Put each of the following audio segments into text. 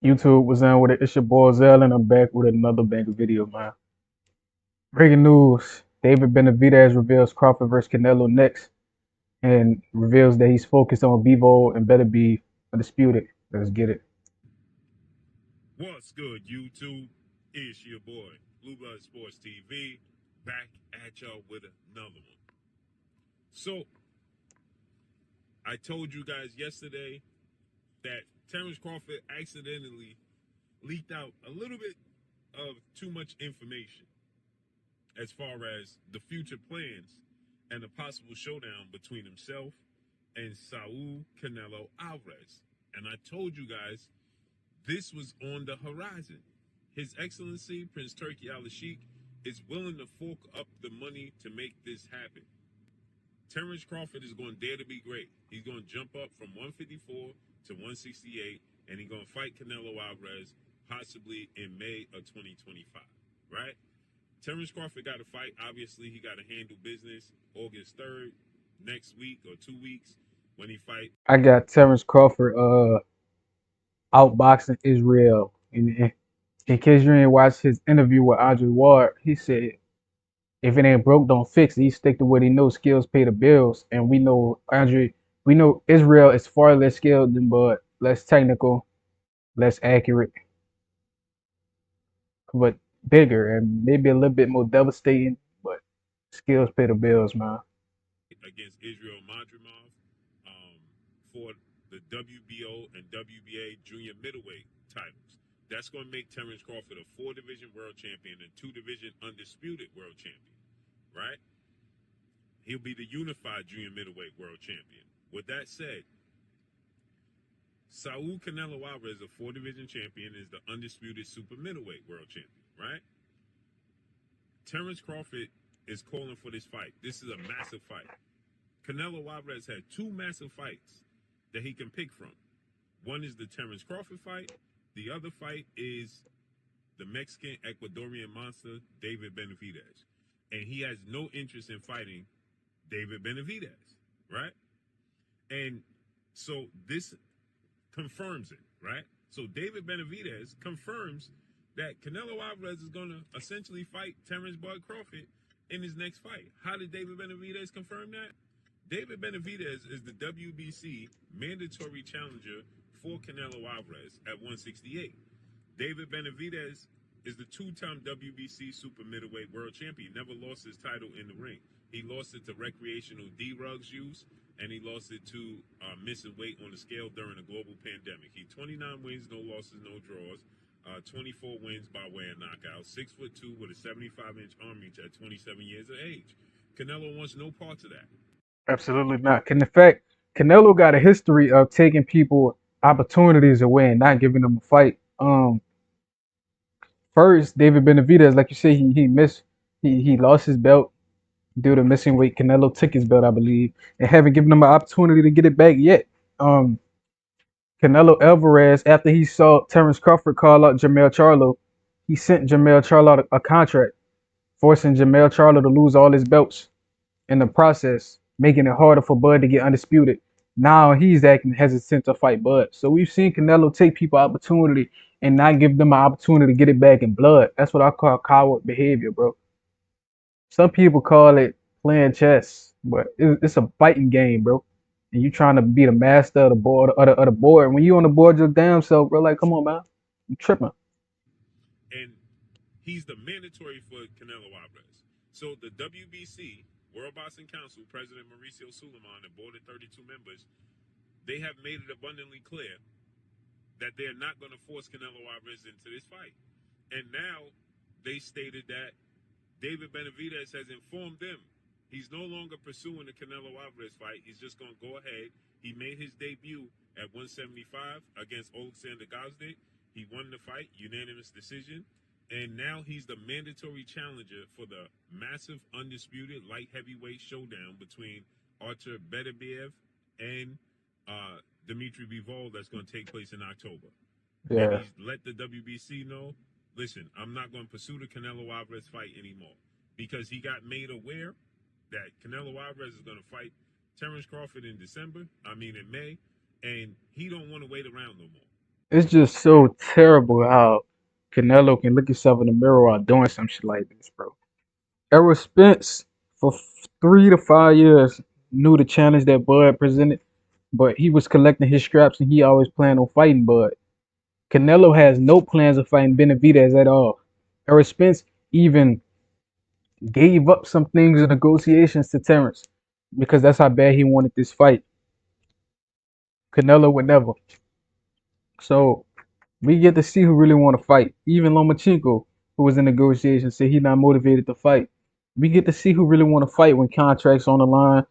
YouTube was in with it. It's your boy Zell, and I'm back with another banger video, man. Breaking news: David Benavidez reveals Crawford versus Canelo next, and reveals that he's focused on Bivol and Beterbiev undisputed. Let's get it. What's good, YouTube? It's your boy, Blue Blood Sports TV, back at y'all with another one. So, I told you guys yesterday that Terence Crawford accidentally leaked out a little bit of too much information as far as the future plans and the possible showdown between himself and Saul Canelo Alvarez. And I told you guys this was on the horizon. His Excellency Prince Turki Al Sheikh is willing to fork up the money to make this happen. Terence Crawford is going to dare to be great. He's going to jump up from 154 to 168, and he's going to fight Canelo Alvarez possibly in May of 2025, right? Terence Crawford got to fight. Obviously, he got to handle business August 3rd, next week or 2 weeks when he fight. I got Terence Crawford outboxing Israel. In case you ain't watched his interview with Andre Ward, he said, "If it ain't broke, don't fix it. He stick to what he knows. Skills pay the bills." And we know Israel is far less skilled than Bud, less technical, less accurate, but bigger and maybe a little bit more devastating. But skills pay the bills, man. Against Israel Madrimov for the WBO and WBA junior middleweight titles. That's going to make Terence Crawford a 4-division world champion and 2-division undisputed world champion, right? He'll be the unified junior middleweight world champion. With that said, Saul Canelo Alvarez, a 4-division champion, is the undisputed super middleweight world champion, right? Terence Crawford is calling for this fight. This is a massive fight. Canelo Alvarez had 2 massive fights that he can pick from. One is the Terence Crawford fight. The other fight is the Mexican Ecuadorian monster, David Benavidez. And he has no interest in fighting David Benavidez, right? And so this confirms it, right? So David Benavidez confirms that Canelo Alvarez is going to essentially fight Terence Bud Crawford in his next fight. How did David Benavidez confirm that? David Benavidez is the WBC mandatory challenger for Canelo Alvarez at 168. David Benavidez is the 2-time WBC super middleweight world champion. Never lost his title in the ring. He lost it to recreational D-Rugs use, and he lost it to missing weight on the scale during a global pandemic. He 29 wins, no losses, no draws. 24 wins by way of knockout. 6'2" with a 75-inch arm reach at 27 years of age. Canelo wants no parts of that. Absolutely not. In fact, Canelo got a history of taking people opportunities away and not giving them a fight. First, David Benavidez, like you say, he missed, he lost his belt due to missing weight. Canelo took his belt, I believe, and haven't given him an opportunity to get it back yet. Um, Canelo Alvarez, after he saw Terence Crawford call out Jermell Charlo, he sent Jermell Charlo a contract, forcing Jermell Charlo to lose all his belts in the process, making it harder for Bud to get undisputed. Now he's acting hesitant to fight Bud. So we've seen Canelo take people opportunity and not give them an opportunity to get it back in blood. That's what I call coward behavior, bro. Some people call it playing chess, but it's a fighting game, bro. And you trying to be the master of the board of the board. When you on the board your damn self, bro, like come on, man. You tripping. And he's the mandatory for Canelo Alvarez. So the WBC, World Boxing Council, President Mauricio Suleiman, and board of 32 members, they have made it abundantly clear that they're not going to force Canelo Alvarez into this fight. And now they stated that David Benavidez has informed them he's no longer pursuing the Canelo Alvarez fight. He's just going to go ahead. He made his debut at 175 against Alexander Gazdik. He won the fight, unanimous decision. And now he's the mandatory challenger for the massive undisputed light heavyweight showdown between Edgar Berlanga and Dimitri Bivol that's going to take place in October. And Yeah. he's let the WBC know, listen, I'm not going to pursue the Canelo Alvarez fight anymore, because he got made aware that Canelo Alvarez is going to fight Terence Crawford in May, and he don't want to wait around no more. It's just so terrible how Canelo can look himself in the mirror while doing some shit like this, bro. Errol Spence for 3 to 5 years knew the challenge that Bud presented, but he was collecting his scraps and he always planned on fighting Bud. Canelo has no plans of fighting Benavidez at all. Errol Spence even gave up some things in negotiations to Terence because that's how bad he wanted this fight. Canelo would never. So we get to see who really want to fight. Even Lomachenko, who was in negotiations, said he's not motivated to fight. We get to see who really want to fight when contracts on the line.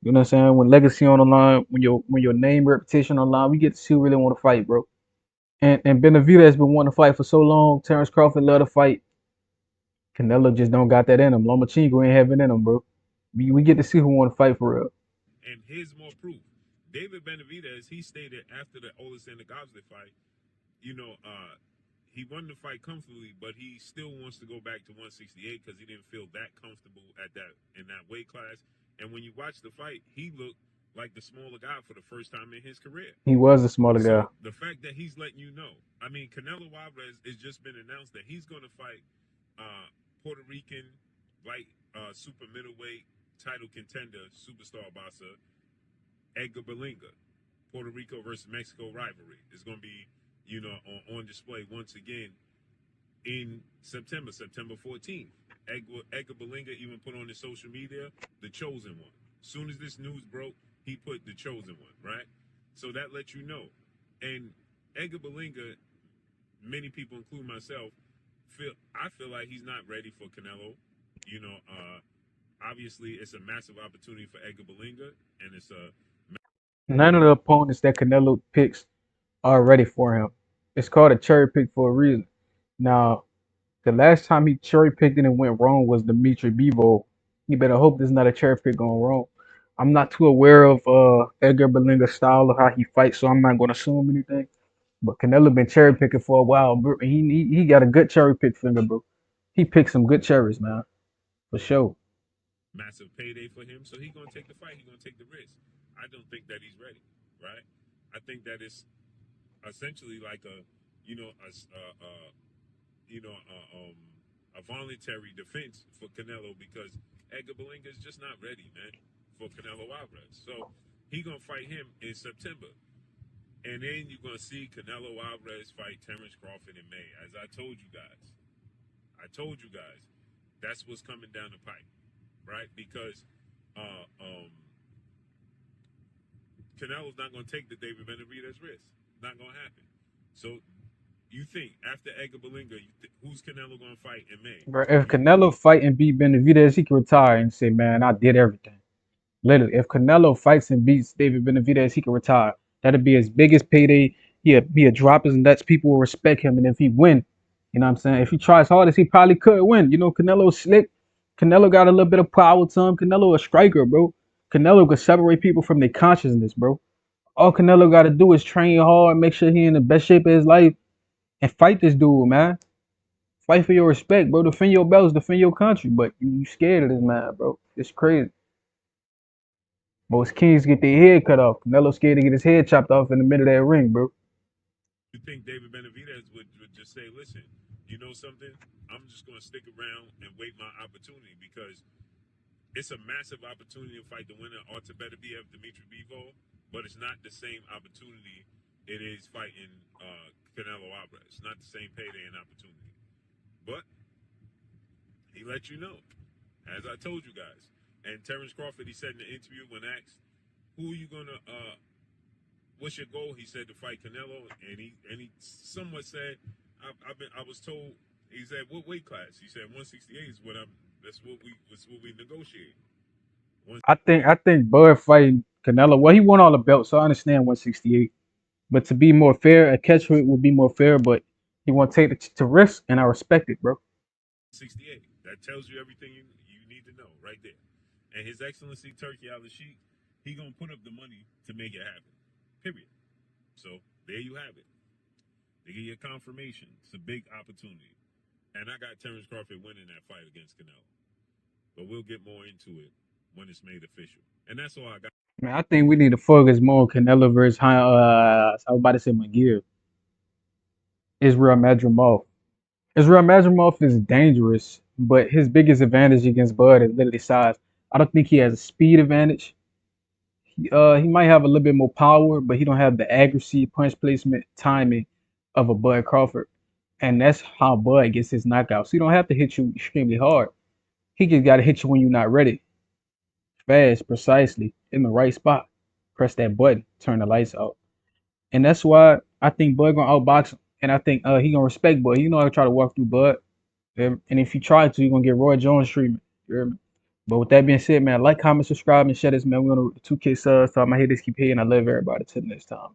You know what I'm saying? When legacy on the line, when your name reputation on the line, we get to see who really want to fight, bro. And Benavidez has been wanting to fight for so long. Terence Crawford love to fight. Canelo just don't got that in him. Lomachenko ain't having it in him, bro. We get to see who want to fight for real. And here's more proof. David Benavidez, he stated after the Alexander Gosling fight, you know, he won the fight comfortably, but he still wants to go back to 168 because he didn't feel that comfortable at that in that weight class. And when you watch the fight, he looked like the smaller guy for the first time in his career. He was a smaller guy. So the fact that he's letting you know, I mean, Canelo Alvarez has just been announced that he's going to fight Puerto Rican light super middleweight title contender, superstar boxer Edgar Berlanga. Puerto Rico versus Mexico rivalry is going to be, you know, on display once again in September 14th. Edgar Berlanga even put on his social media the chosen one. As soon as this news broke, he put the chosen one, right? So that lets you know. And Edgar Berlanga, many people, including myself, I feel like he's not ready for Canelo. You know, obviously it's a massive opportunity for Edgar Berlanga, and it's a None of the opponents that Canelo picks are ready for him. It's called a cherry pick for a reason. Now, the last time he cherry picked and it went wrong was Dimitri Bivol. You better hope there's not a cherry pick going wrong. I'm not too aware of Edgar Berlanga's style of how he fights, so I'm not going to assume anything. But Canelo been cherry picking for a while, bro. He got a good cherry pick finger, bro. He picked some good cherries, man, for sure. massive payday for him. So he's gonna take the fight. He's gonna take the risk. I don't think that he's ready, right? I think that it's essentially like a, you know, you know, a voluntary defense for Canelo because Edgar Berlanga is just not ready, man, for Canelo Alvarez. So he gonna fight him in September, and then you're gonna see Canelo Alvarez fight Terence Crawford in May. As I told you guys, that's what's coming down the pipe, right? Because uh, um, Canelo's not going to take the David Benavidez risk. Not going to happen. So you think after Edgar Berlanga, who's Canelo going to fight in May? Bro, if Canelo fight and beat Benavidez, he can retire and say, "Man, I did everything." Literally, if Canelo fights and beats David Benavidez, he can retire. That'd be his biggest payday. He'll drop his nuts. People will respect him, and if he win, you know what I'm saying? If he tries hardest, he probably could win. You know, Canelo's slick. Canelo got a little bit of power to him. Canelo a striker, bro. Canelo can separate people from their consciousness, bro. All Canelo got to do is train hard, make sure he in the best shape of his life, and fight this dude, man. Fight for your respect, bro. Defend your belts, defend your country. But you scared of this man, bro. It's crazy. Most kings get their head cut off. Canelo scared to get his head chopped off in the middle of that ring, bro. You think David Benavidez would just say, listen, you know something? I'm just going to stick around and wait my opportunity because it's a massive opportunity to fight the winner or to Beterbiev, Dimitri Bivol, but it's not the same opportunity it is fighting Canelo Alvarez. It's not the same payday and opportunity. But he let you know, as I told you guys. And Terence Crawford, he said in the interview when asked, who are you going to, what's your goal? He said to fight Canelo. And he somewhat said, I was told, he said, what weight class? He said 168 is that's what we negotiate. I think Bud fighting Canelo. Well, he won all the belts, so I understand 168. But to be more fair, a catchweight would be more fair. But he want to take the risk, and I respect it, bro. 68. That tells you everything you need to know right there. And His Excellency Turkey Al Sheikh, he gonna put up the money to make it happen. Period. So there you have it. They give you a confirmation. It's a big opportunity. And I got Terence Crawford winning that fight against Canelo. But we'll get more into it when it's made official. And that's all I got. Man, I think we need to focus more on Canelo versus I was about to say McGill. Israel Madrimov. Israel Madrimov is dangerous, but his biggest advantage against Bud is literally size. I don't think he has a speed advantage. He might have a little bit more power, but he don't have the accuracy, punch placement, timing of a Bud Crawford. And that's how Bud gets his knockouts. So he don't have to hit you extremely hard. He just got to hit you when you're not ready, fast, precisely, in the right spot. Press that button, turn the lights out. And that's why I think Bud gonna outbox him. And I think he gonna respect Bud. You know how to try to walk through Bud. And if you try to, you're gonna get Roy Jones treatment. You hear me? But with that being said, man, like, comment, subscribe, and share this, man. We on the 2K subs. So I might hear this keep hitting. I love everybody. Till next time.